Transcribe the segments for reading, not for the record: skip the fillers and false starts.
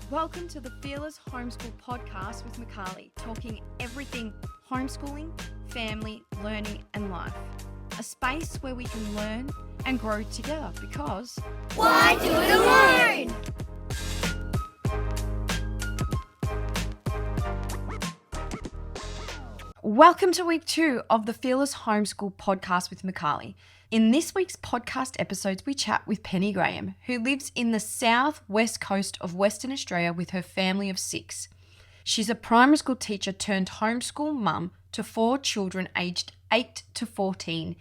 Welcome to the Fearless Homeschool podcast with Macaulay, talking everything homeschooling, family, learning, and life. A space where we can learn and grow together because why do it alone? Welcome to week 2 of the Fearless Homeschool podcast with Macaulay. In this week's podcast episodes, we chat with Penny Graham, who lives in the southwest coast of Western Australia with her family of 6. She's a primary school teacher turned homeschool mum to 4 children aged 8 to 14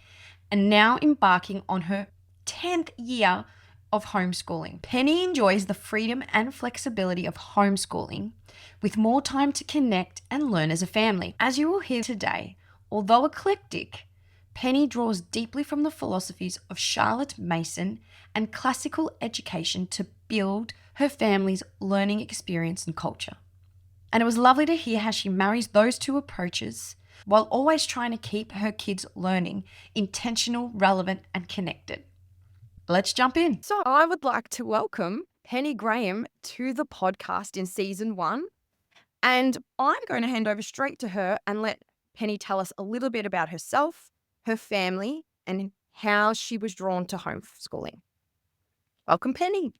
and now embarking on her 10th year of homeschooling. Penny enjoys the freedom and flexibility of homeschooling with more time to connect and learn as a family. As you will hear today, although eclectic, Penny draws deeply from the philosophies of Charlotte Mason and classical education to build her family's learning experience and culture. And it was lovely to hear how she marries those two approaches while always trying to keep her kids learning intentional, relevant, and connected. Let's jump in. So I would like to welcome Penny Graham to the podcast in season 1. And I'm going to hand over straight to her and let Penny tell us a little bit about herself, her family, and how she was drawn to homeschooling. Welcome, Penny.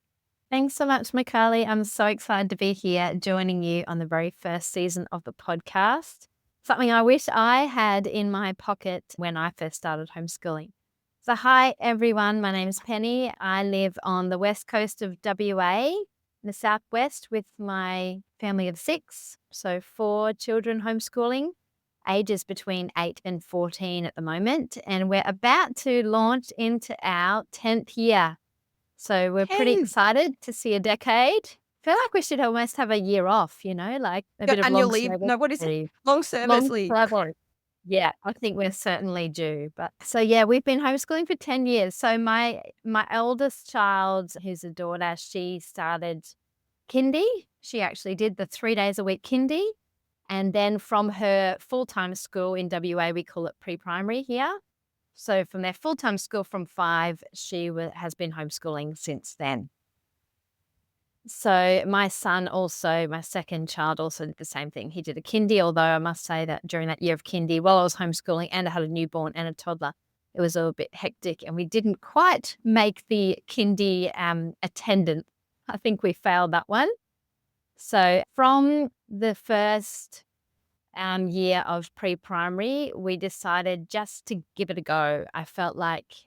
Thanks so much, Macaulay. I'm so excited to be here joining you on the very first season of the podcast. Something I wish I had in my pocket when I first started homeschooling. So hi, everyone. My name is Penny. I live on the west coast of WA, in the southwest, with my family of 6. So 4 children homeschooling, ages between 8 and 14 at the moment. And we're about to launch into our 10th year. So we're pretty excited to see a decade. I feel like we should almost have a year off, like a bit of annual long leave. service No, what is it? leave. Long service leave. Travel. Yeah, I think we're certainly due. But so yeah, we've been homeschooling for 10 years. So my eldest child, who's a daughter, she started kindy. She actually did the 3 days a week kindy. And then from her full-time school in WA, we call it pre-primary here. So from their full-time school from 5, she has been homeschooling since then. So my son also, my second child also did the same thing. He did a kindy, although I must say that during that year of kindy, while I was homeschooling and I had a newborn and a toddler, it was a bit hectic and we didn't quite make the kindy attendance. I think we failed that one. So from the first year of pre-primary, we decided just to give it a go. I felt like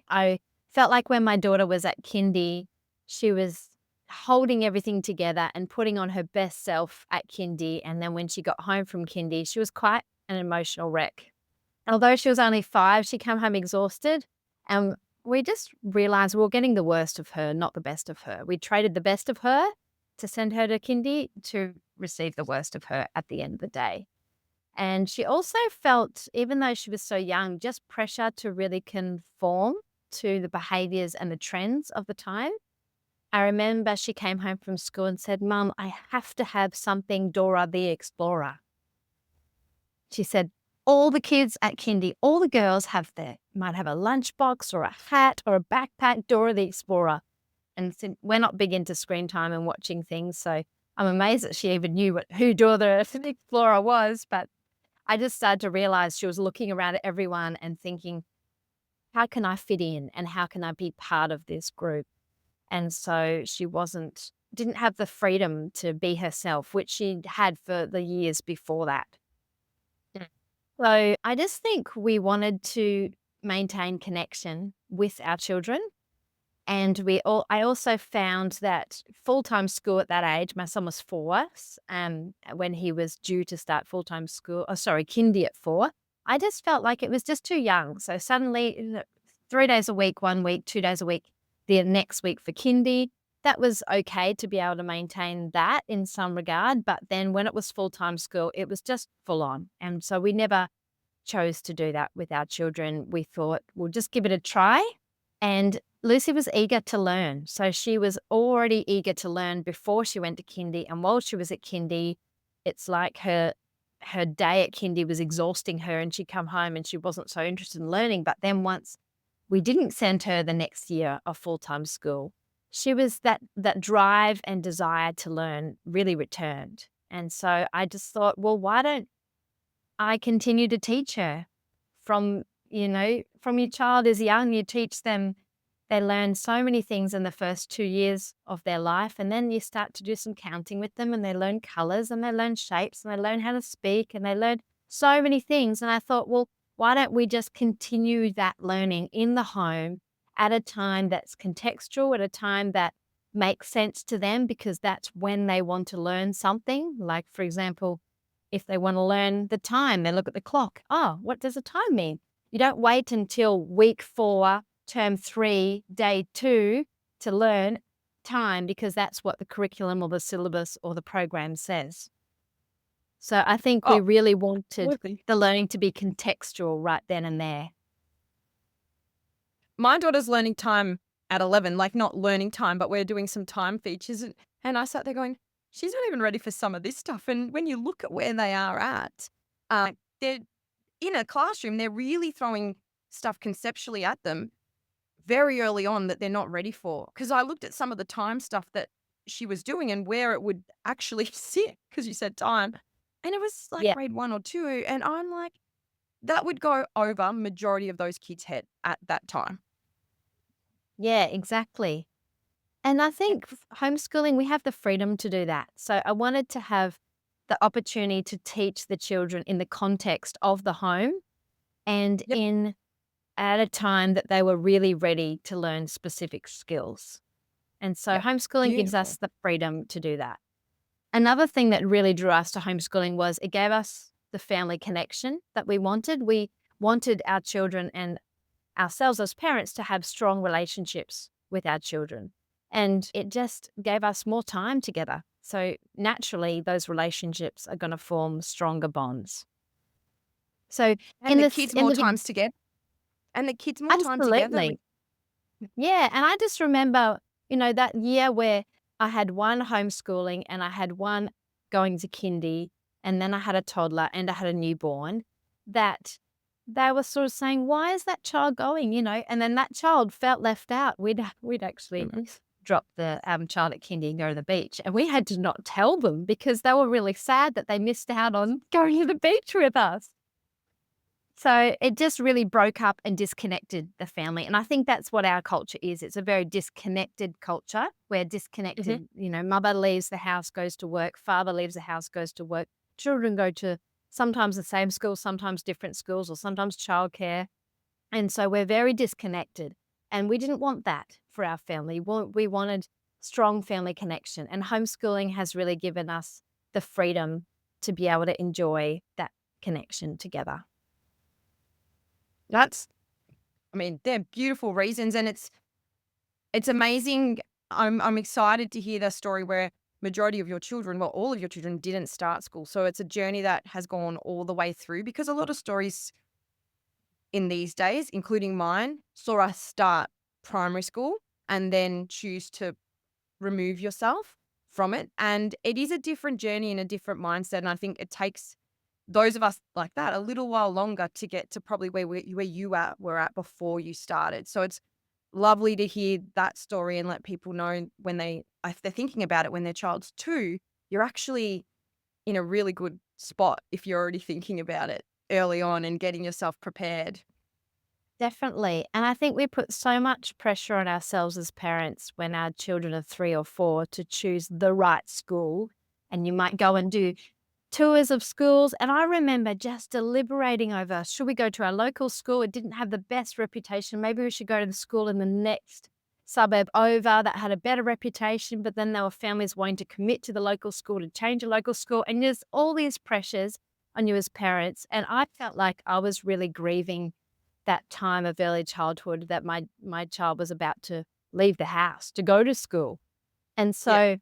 when my daughter was at kindy, she was holding everything together and putting on her best self at kindy. And then when she got home from kindy, she was quite an emotional wreck. Although she was only 5, she came home exhausted. And we just realized we were getting the worst of her, not the best of her. We traded the best of her to send her to kindy to receive the worst of her at the end of the day. And she also felt, even though she was so young, just pressure to really conform to the behaviors and the trends of the time. I remember she came home from school and said, "Mum, I have to have something Dora the Explorer." She said, all the kids at kindy, all the girls might have a lunchbox or a hat or a backpack, Dora the Explorer. And we're not big into screen time and watching things, so I'm amazed that she even knew who Dora the Explorer was. But I just started to realize she was looking around at everyone and thinking, how can I fit in and how can I be part of this group? And so she didn't have the freedom to be herself, which she had for the years before that. So I just think we wanted to maintain connection with our children. And I also found that full-time school at that age, my son was 4, when he was due to start full-time school, kindy at 4, I just felt like it was just too young. So suddenly 3 days a week, 1 week, 2 days a week, the next week for kindy, that was okay to be able to maintain that in some regard. But then when it was full-time school, it was just full on. And so we never chose to do that with our children. We thought we'll just give it a try. And Lucy was eager to learn. So she was already eager to learn before she went to kindy. And while she was at kindy, it's like her day at kindy was exhausting her and she'd come home and she wasn't so interested in learning. But then once we didn't send her the next year of full-time school, that drive and desire to learn really returned. And so I just thought, well, why don't I continue to teach her from, from your child is young, you teach them, they learn so many things in the first 2 years of their life. And then you start to do some counting with them and they learn colors and they learn shapes and they learn how to speak and they learn so many things. And I thought, well, why don't we just continue that learning in the home at a time that's contextual, at a time that makes sense to them, because that's when they want to learn something. Like, for example, if they want to learn the time, they look at the clock. Oh, what does the time mean? You don't wait until week 4, term 3, day 2 to learn time, because that's what the curriculum or the syllabus or the program says. So I think we Oh, really wanted absolutely. the learning to be contextual right then and there. My daughter's learning time at 11, like not learning time, but we're doing some time features. And I sat there going, she's not even ready for some of this stuff. And when you look at where they are at, they're in a classroom, they're really throwing stuff conceptually at them very early on that they're not ready for. Because I looked at some of the time stuff that she was doing and where it would actually sit, because you said time. And it was like Yeah. grade 1 or 2. And I'm like, that would go over majority of those kids' head at that time. Yeah, exactly. And I think homeschooling, we have the freedom to do that. So I wanted to have the opportunity to teach the children in the context of the home and Yep. at a time that they were really ready to learn specific skills. And so Yep. homeschooling gives Beautiful. us the freedom to do that. Another thing that really drew us to homeschooling was it gave us the family connection that we wanted. We wanted our children and ourselves as parents to have strong relationships with our children. And it just gave us more time together. So naturally, those relationships are going to form stronger bonds. So And the kids more times together. And the kids more time together. absolutely. Yeah. And I just remember, that year where I had one homeschooling and I had one going to kindy, and then I had a toddler and I had a newborn, that they were sort of saying, why is that child going, And then that child felt left out. We'd actually drop the child at kindy and go to the beach. And we had to not tell them because they were really sad that they missed out on going to the beach with us. So it just really broke up and disconnected the family. And I think that's what our culture is. It's a very disconnected culture. We're disconnected. Mother leaves the house, goes to work. Father leaves the house, goes to work. Children go to sometimes the same school, sometimes different schools, or sometimes childcare. And so we're very disconnected. And we didn't want that for our family. We wanted strong family connection. And homeschooling has really given us the freedom to be able to enjoy that connection together. They're beautiful reasons, and it's amazing. I'm excited to hear the story where majority of your children, well, all of your children didn't start school. So it's a journey that has gone all the way through, because a lot of stories in these days, including mine, saw us start primary school and then choose to remove yourself from it. And it is a different journey and a different mindset. And I think it takes those of us like that a little while longer to get to probably where you were at before you started. So it's lovely to hear that story and let people know if they're thinking about it when their child's 2, you're actually in a really good spot if you're already thinking about it early on and getting yourself prepared. Definitely. And I think we put so much pressure on ourselves as parents when our children are 3 or 4 to choose the right school. And you might go and do tours of schools. And I remember just deliberating over, should we go to our local school? It didn't have the best reputation. Maybe we should go to the school in the next suburb over that had a better reputation. But then there were families wanting to commit to the local school, to change a local school. And there's all these pressures on you as parents. And I felt like I was really grieving that time of early childhood that my child was about to leave the house to go to school. And so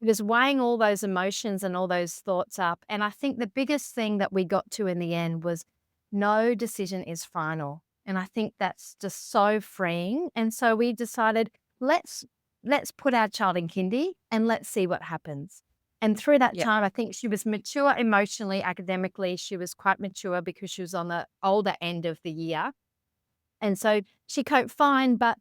it was weighing all those emotions and all those thoughts up. And I think the biggest thing that we got to in the end was no decision is final. And I think that's just so freeing. And so we decided, let's put our child in kindy and let's see what happens. And through that time, I think she was mature emotionally, academically. She was quite mature because she was on the older end of the year. And so she coped fine. But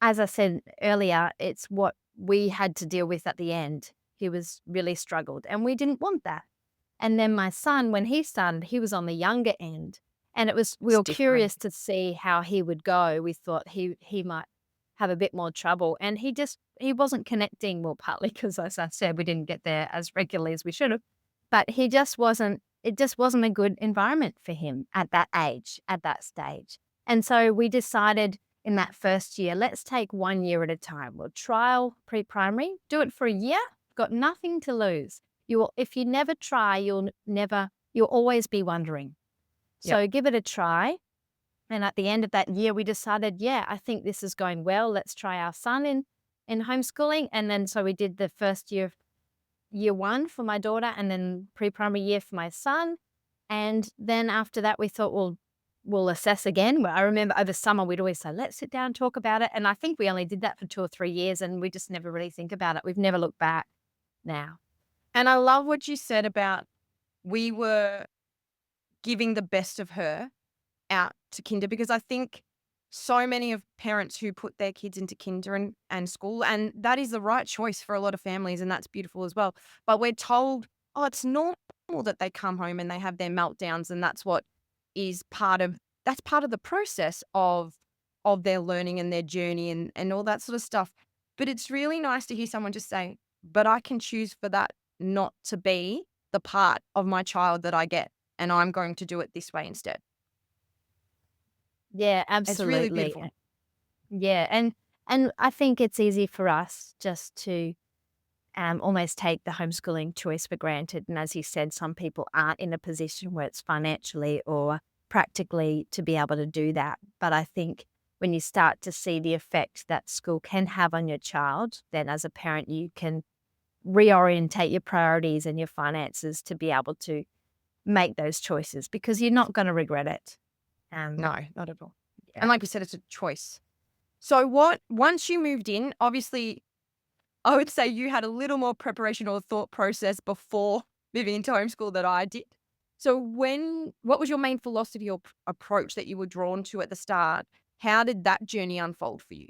as I said earlier, it's what we had to deal with at the end. He was really struggled, and we didn't want that. And then my son, when he started, he was on the younger end, and we It's were different. curious to see how he would go. We thought he might have a bit more trouble, and he wasn't connecting. Well, partly because, as I said, we didn't get there as regularly as we should have, but he just wasn't. It just wasn't a good environment for him at that age, at that stage. And so we decided in that first year, let's take 1 year at a time. We'll trial pre-primary, do it for a year, got nothing to lose. If you never try, you'll always be wondering. Yep. So give it a try. And at the end of that year, we decided, yeah, I think this is going well. Let's try our son in homeschooling. And then so we did the first year one for my daughter, and then pre-primary year for my son. And then after that, we thought, well, we'll assess again. Well, I remember over summer, we'd always say, let's sit down and talk about it. And I think we only did that for 2 or 3 years, and we just never really think about it. We've never looked back now. And I love what you said about we were giving the best of her out to kinder, because I think so many of parents who put their kids into kinder and school, and that is the right choice for a lot of families, and that's beautiful as well. But we're told, oh, it's normal that they come home and they have their meltdowns, and that's part of the process of their learning and their journey and all that sort of stuff. But it's really nice to hear someone just say, but I can choose for that not to be the part of my child that I get, and I'm going to do it this way instead. Yeah, It's really absolutely. beautiful. Yeah, and I think it's easy for us just to almost take the homeschooling choice for granted. And as you said, some people aren't in a position where it's financially or practically to be able to do that. But I think when you start to see the effect that school can have on your child, then as a parent, you can reorientate your priorities and your finances to be able to make those choices, because you're not going to regret it. No, not at all. Yeah. And like we said, it's a choice. So once you moved in, obviously, I would say you had a little more preparation or thought process before moving into homeschool than I did. So what was your main philosophy or approach that you were drawn to at the start? How did that journey unfold for you?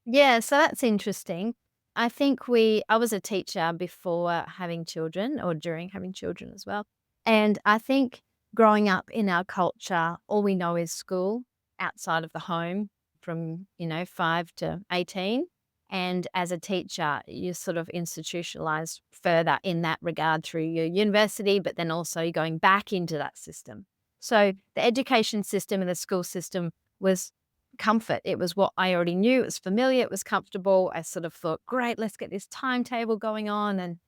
Yeah, so that's interesting. I think I was a teacher before having children, or during having children as well. And I think growing up in our culture, all we know is school outside of the home from, 5 to 18. And as a teacher, you're sort of institutionalized further in that regard through your university, but then also you're going back into that system. So the education system and the school system was comfort. It was what I already knew. It was familiar. It was comfortable. I sort of thought, great, let's get this timetable going on. And,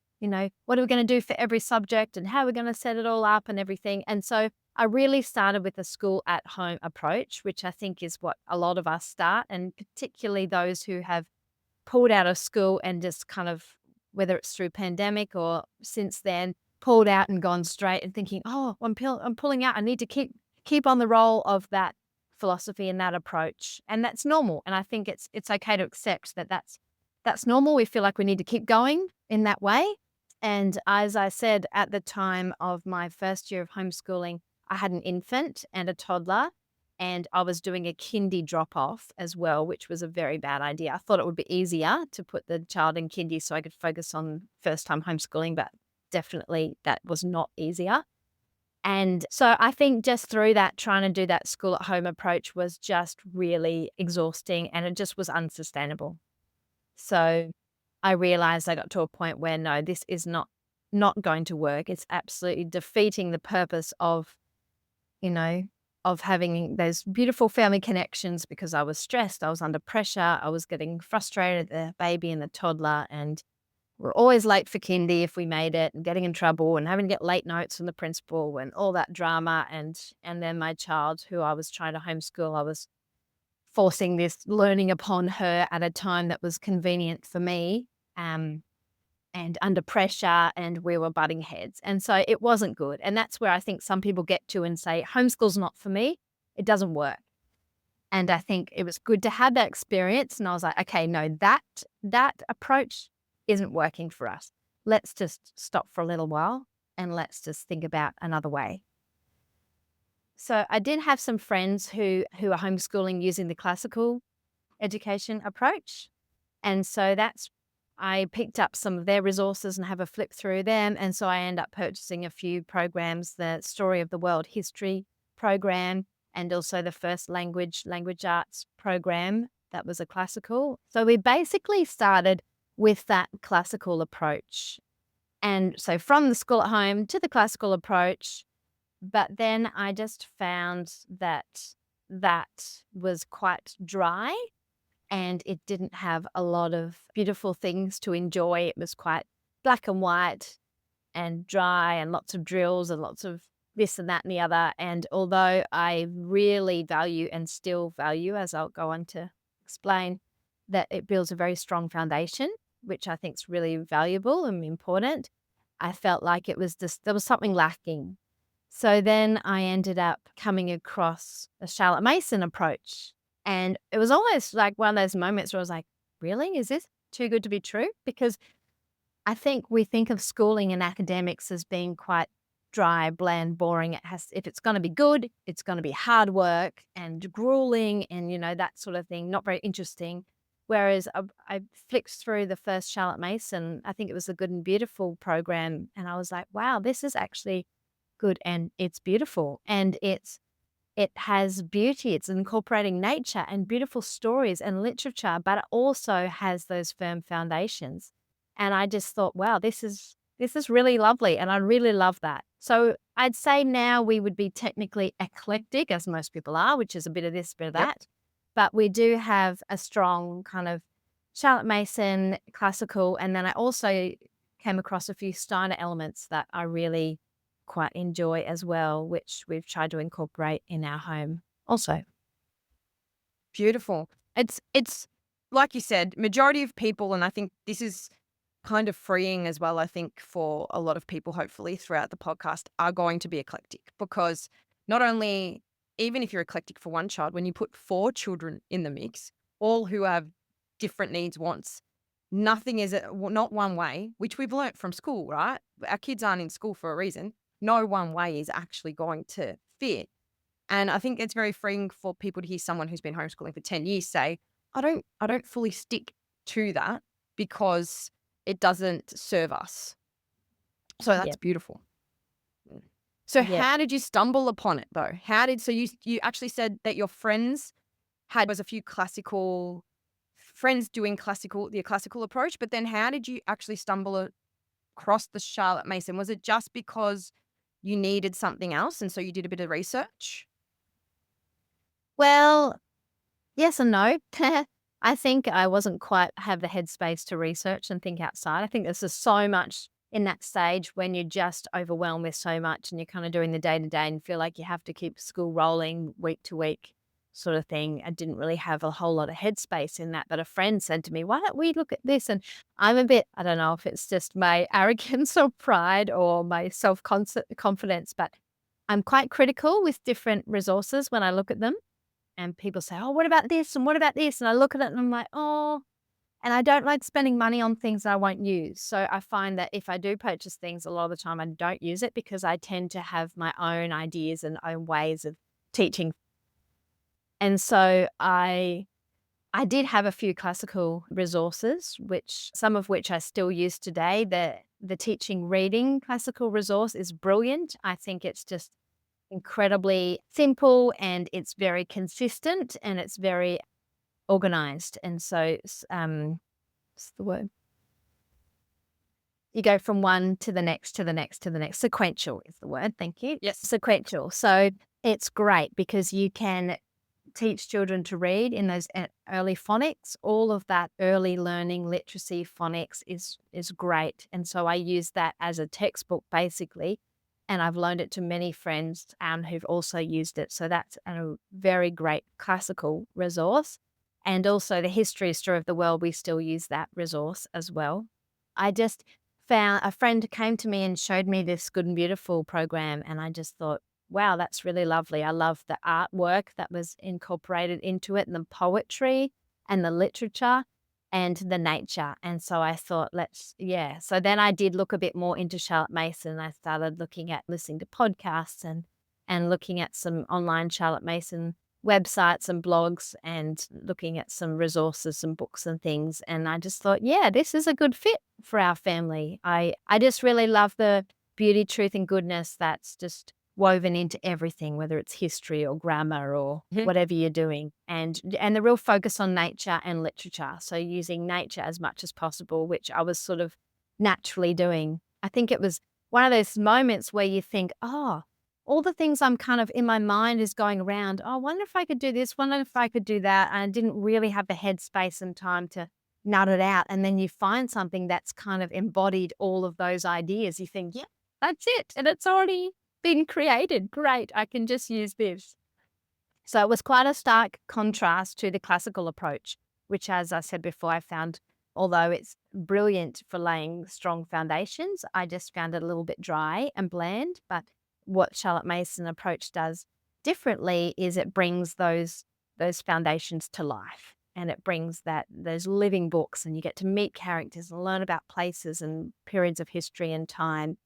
what are we going to do for every subject and how are we going to set it all up and everything. And so I really started with a school at home approach, which I think is what a lot of us start, and particularly those who have pulled out of school and just kind of, whether it's through pandemic or since then, pulled out and gone straight and thinking, oh, I'm pulling out. I need to keep on the roll of that philosophy and that approach. And that's normal. And I think it's okay to accept that that's normal. We feel like we need to keep going in that way. And as I said, at the time of my first year of homeschooling, I had an infant and a toddler, and I was doing a kindy drop-off as well, which was a very bad idea. I thought it would be easier to put the child in kindy so I could focus on first-time homeschooling, but definitely that was not easier. And so I think just through that, trying to do that school at home approach was just really exhausting, and it just was unsustainable. So I realized I got to a point where, no, this is not going to work. It's absolutely defeating the purpose of, of having those beautiful family connections, because I was stressed, I was under pressure, I was getting frustrated at the baby and the toddler, and we're always late for kindy if we made it, and getting in trouble and having to get late notes from the principal and all that drama. And then my child, who I was trying to homeschool, I was forcing this learning upon her at a time that was convenient for me, and under pressure, and we were butting heads. And so it wasn't good. And that's where I think some people get to and say, homeschool's not for me. It doesn't work. And I think it was good to have that experience. And I was like, okay, no, that approach isn't working for us. Let's just stop for a little while and let's just think about another way. So I did have some friends who are homeschooling using the classical education approach. And so I picked up some of their resources and have a flip through them. And so I end up purchasing a few programs, the Story of the World History program, and also the first language arts program. That was a classical. So we basically started with that classical approach. And so from the school at home to the classical approach, but then I just found that was quite dry and it didn't have a lot of beautiful things to enjoy. It was quite black and white and dry and lots of drills and lots of this and that and the other. And although I really value and still value, as I'll go on to explain, that it builds a very strong foundation, which I think is really valuable and important, I felt like there was something lacking. So then I ended up coming across a Charlotte Mason approach. And it was almost like one of those moments where I was like, really? Is this too good to be true? Because I think we think of schooling and academics as being quite dry, bland, boring. If it's going to be good, it's going to be hard work and grueling and, that sort of thing, not very interesting. Whereas I flicked through the first Charlotte Mason, I think it was the Good and Beautiful program. And I was like, wow, this is actually good and it's beautiful and it has beauty. It's incorporating nature and beautiful stories and literature, but it also has those firm foundations. And I just thought, wow, this is really lovely. And I really love that. So I'd say now we would be technically eclectic, as most people are, which is a bit of this, bit of Yep. that. But we do have a strong kind of Charlotte Mason, classical, and then I also came across a few Steiner elements that I really quite enjoy as well, which we've tried to incorporate in our home also. Beautiful. It's like you said, majority of people, and I think this is kind of freeing as well, I think, for a lot of people, hopefully, throughout the podcast, are going to be eclectic because not only, even if you're eclectic for one child, when you put 4 children in the mix, all who have different needs, wants, nothing is not one way, which we've learnt from school, right? Our kids aren't in school for a reason. No one way is actually going to fit. And I think it's very freeing for people to hear someone who's been homeschooling for 10 years say, I don't fully stick to that because it doesn't serve us. So that's Yep. beautiful. So Yep. how did you stumble upon it though? So you actually said that your friends was a few classical friends doing the classical approach, but then how did you actually stumble across the Charlotte Mason? Was it just because you needed something else and so you did a bit of research? Well, yes and no. I think I wasn't quite have the headspace to research and think outside. I think there's just so much in that stage when you're just overwhelmed with so much and you're kind of doing the day to day and feel like you have to keep school rolling week to week sort of thing. I didn't really have a whole lot of headspace in that. But a friend said to me, why don't we look at this? And I'm a bit, I don't know if it's just my arrogance or pride or my self-confidence, but I'm quite critical with different resources when I look at them. And people say, oh, what about this? And what about this? And I look at it and I'm like, oh, and I don't like spending money on things that I won't use. So I find that if I do purchase things, a lot of the time I don't use it because I tend to have my own ideas and own ways of teaching. And so I did have a few classical resources, some of which I still use today. The teaching reading classical resource is brilliant. I think it's just incredibly simple and it's very consistent and it's very organized. And so, what's the word? You go from one to the next, to the next, to the next. Sequential is the word. Thank you. Yes. Sequential. So it's great because you can teach children to read in those early phonics. All of that early learning, literacy, phonics is great. And so I use that as a textbook basically. And I've loaned it to many friends who've also used it. So that's a very great classical resource. And also the Story of the World, we still use that resource as well. I just found a friend came to me and showed me this Good and Beautiful program. And I just thought, wow, that's really lovely. I love the artwork that was incorporated into it and the poetry and the literature and the nature. And so I thought, So then I did look a bit more into Charlotte Mason. I started listening to podcasts and looking at some online Charlotte Mason websites and blogs and looking at some resources and books and things. And I just thought, yeah, this is a good fit for our family. I just really love the beauty, truth, and goodness that's just woven into everything, whether it's history or grammar or whatever you're doing. And the real focus on nature and literature. So using nature as much as possible, which I was sort of naturally doing. I think it was one of those moments where you think, oh, all the things I'm kind of in my mind is going around. Oh, I wonder if I could do this, wonder if I could do that. And I didn't really have the headspace and time to nut it out. And then you find something that's kind of embodied all of those ideas. You think, yeah, that's it. And it's already been created. Great. I can just use this. So it was quite a stark contrast to the classical approach, which, as I said before, I found, although it's brilliant for laying strong foundations, I just found it a little bit dry and bland. But what Charlotte Mason approach does differently is it brings those foundations to life, and it brings those living books, and you get to meet characters and learn about places and periods of history and time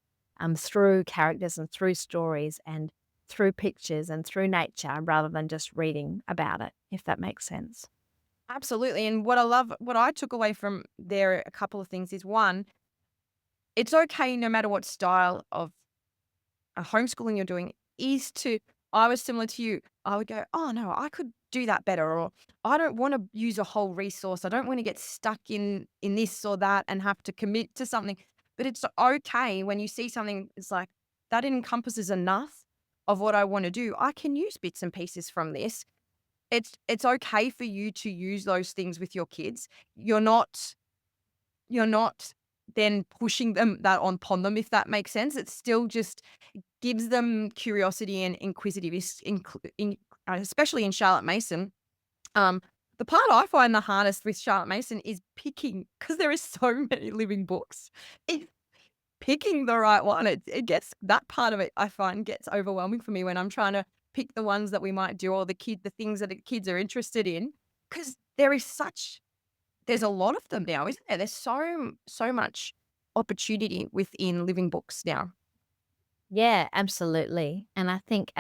through characters and through stories and through pictures and through nature, rather than just reading about it, if that makes sense. Absolutely. And what I took away from there, a couple of things is one, it's okay no matter what style of homeschooling you're doing I was similar to you. I would go, oh no, I could do that better. Or I don't want to use a whole resource. I don't want to get stuck in this or that and have to commit to something. But it's okay when you see something, it's like, that encompasses enough of what I want to do. I can use bits and pieces from this. It's okay for you to use those things with your kids. You're not then pushing that upon them, if that makes sense. It's still just gives them curiosity and inquisitiveness, especially in Charlotte Mason. The part I find the hardest with Charlotte Mason is picking, because there is so many living books. Picking the right one, it gets, that part of it I find gets overwhelming for me when I'm trying to pick the ones that we might do, or the things that the kids are interested in, because there's a lot of them now, isn't there? There's so much opportunity within living books now. Yeah, absolutely. And I think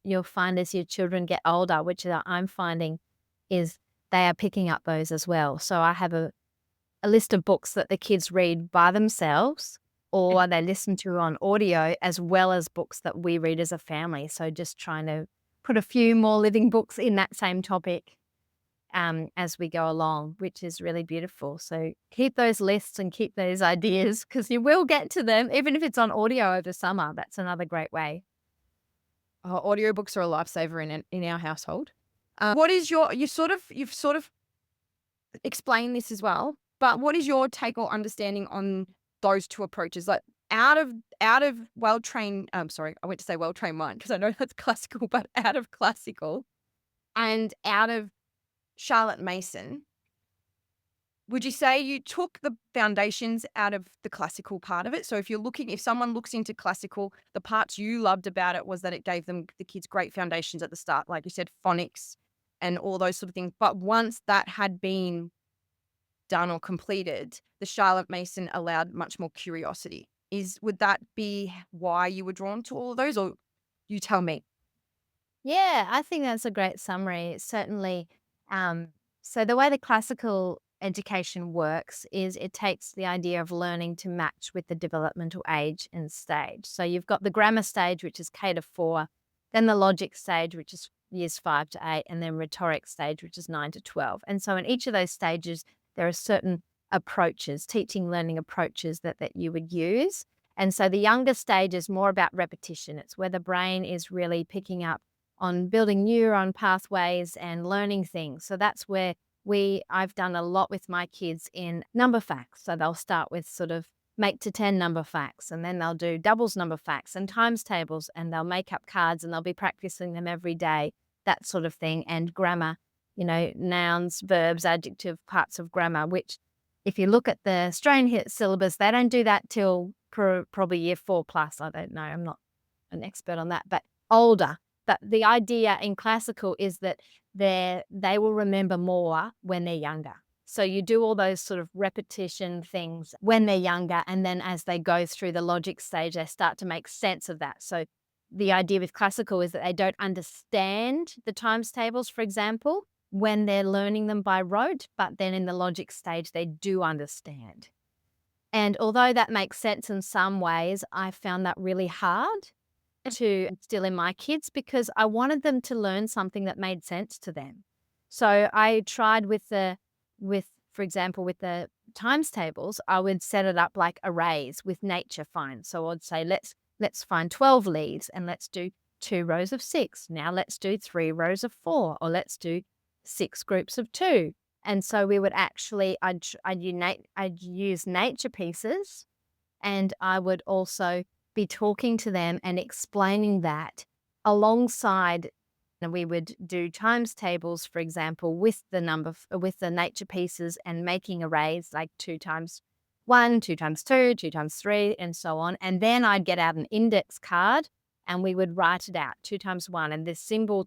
you'll find as your children get older, which I'm finding is they are picking up those as well. So I have a list of books that the kids read by themselves or they listen to on audio, as well as books that we read as a family. So just trying to put a few more living books in that same topic as we go along, which is really beautiful. So keep those lists and keep those ideas, because you will get to them, even if it's on audio over summer. That's another great way. Audiobooks are a lifesaver in our household. What is you've sort of explained this as well, but what is your take or understanding on those two approaches? Like out of well-trained, sorry, I went to say well-trained mind because I know that's classical, but out of classical and out of Charlotte Mason, would you say you took the foundations out of the classical part of it? So if someone looks into classical, the parts you loved about it was that it gave the kids great foundations at the start, like you said, phonics and all those sort of things. But once that had been done or completed, the Charlotte Mason allowed much more curiosity. Would that be why you were drawn to all of those, or you tell me? Yeah, I think that's a great summary. It's certainly, so the way the classical education works is it takes the idea of learning to match with the developmental age and stage. So you've got the grammar stage, which is K to 4, then the logic stage, which is years 5 to 8, and then rhetoric stage, which is 9 to 12. And so in each of those stages, there are certain approaches, teaching, learning approaches that you would use. And so the younger stage is more about repetition. It's where the brain is really picking up on building neuron pathways and learning things. So that's where I've done a lot with my kids in number facts. So they'll start with sort of make to 10 number facts, and then they'll do doubles number facts and times tables, and they'll make up cards and they'll be practicing them every day, that sort of thing. And grammar, nouns, verbs, adjective, parts of grammar, which if you look at the Australian syllabus, they don't do that till probably year 4 plus. I don't know. I'm not an expert on that, but older. But the idea in classical is that they will remember more when they're younger. So you do all those sort of repetition things when they're younger, and then as they go through the logic stage, they start to make sense of that. So the idea with classical is that they don't understand the times tables, for example, when they're learning them by rote, but then in the logic stage, they do understand. And although that makes sense in some ways, I found that really hard to instill in my kids because I wanted them to learn something that made sense to them. So I tried for example, with the times tables, I would set it up like arrays with nature finds. So I'd say, let's find 12 leaves and let's do 2 rows of 6. Now let's do 3 rows of 4, or let's do 6 groups of 2. And so we would actually, I'd use nature pieces, and I would also be talking to them and explaining that alongside, and we would do times tables, for example, with the nature pieces and making arrays like 2 times 1, 2 times 2, 2 times 3, and so on. And then I'd get out an index card and we would write it out 2 times 1. And this symbol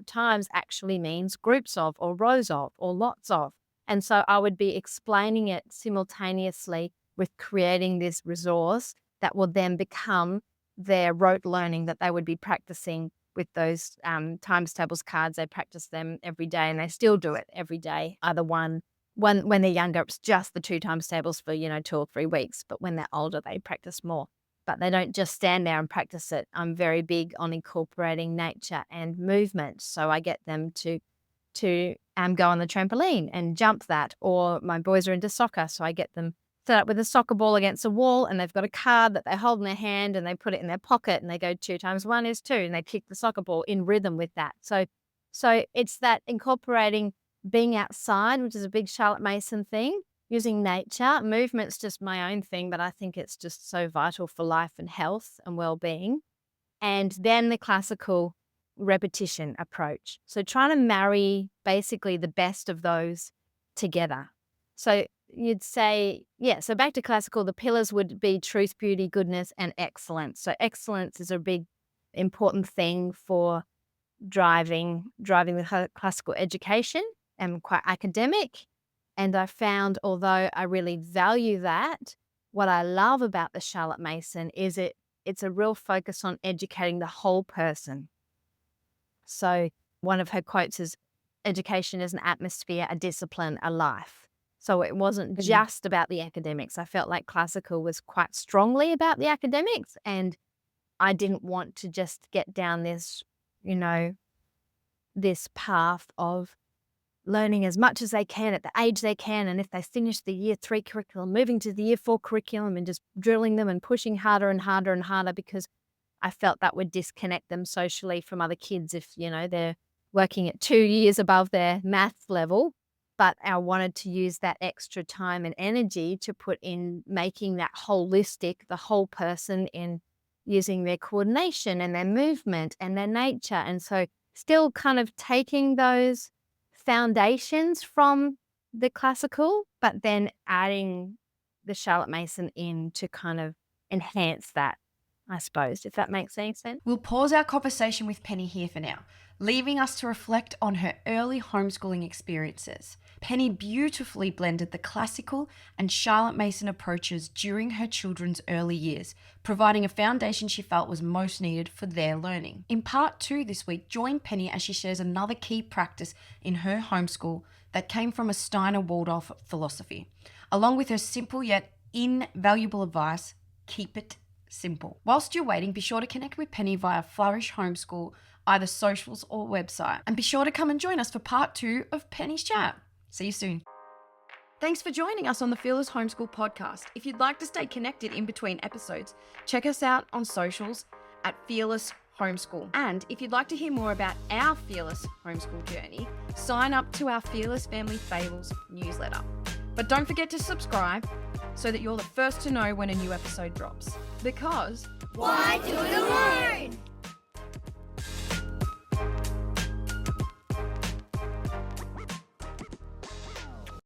times actually means groups of, or rows of, or lots of. And so I would be explaining it simultaneously with creating this resource that will then become their rote learning that they would be practicing with those times tables cards. They practice them every day, and they still do it every day. Either when they're younger, it's just the 2 times tables for 2 or 3 weeks. But when they're older, they practice more. But they don't just stand there and practice it. I'm very big on incorporating nature and movement. So I get them to go on the trampoline and jump that. Or my boys are into soccer, so I get them set up with a soccer ball against a wall, and they've got a card that they hold in their hand and they put it in their pocket and they go 2 times 1 is 2, and they kick the soccer ball in rhythm with that. So it's that incorporating being outside, which is a big Charlotte Mason thing, using nature. Movement's just my own thing, but I think it's just so vital for life and health and well-being. And then the classical repetition approach. So trying to marry basically the best of those together. So you'd say, so back to classical, the pillars would be truth, beauty, goodness, and excellence. So excellence is a big important thing for driving the classical education. I'm quite academic, and I found, although I really value that, what I love about the Charlotte Mason is it's a real focus on educating the whole person. So one of her quotes is, education is an atmosphere, a discipline, a life. So it wasn't just about the academics. I felt like classical was quite strongly about the academics, and I didn't want to just get down this, this path of learning as much as they can at the age they can. And if they finish the year 3 curriculum, moving to the year 4 curriculum and just drilling them and pushing harder and harder and harder, because I felt that would disconnect them socially from other kids if, they're working at 2 years above their maths level. But I wanted to use that extra time and energy to put in making that holistic, the whole person, in using their coordination and their movement and their nature. And so still kind of taking those foundations from the classical, but then adding the Charlotte Mason in to kind of enhance that, I suppose, if that makes any sense. We'll pause our conversation with Penny here for now, leaving us to reflect on her early homeschooling experiences. Penny beautifully blended the classical and Charlotte Mason approaches during her children's early years, providing a foundation she felt was most needed for their learning. In part 2 this week, join Penny as she shares another key practice in her homeschool that came from a Steiner-Waldorf philosophy, along with her simple yet invaluable advice, keep it simple. Whilst you're waiting, be sure to connect with Penny via Flourish Homeschool, either socials or website. And be sure to come and join us for part 2 of Penny's chat. See you soon. Thanks for joining us on the Fearless Homeschool podcast. If you'd like to stay connected in between episodes, check us out on socials at Fearless Homeschool. And if you'd like to hear more about our Fearless Homeschool journey, sign up to our Fearless Family Fables newsletter. But don't forget to subscribe so that you're the first to know when a new episode drops. Because why do it alone?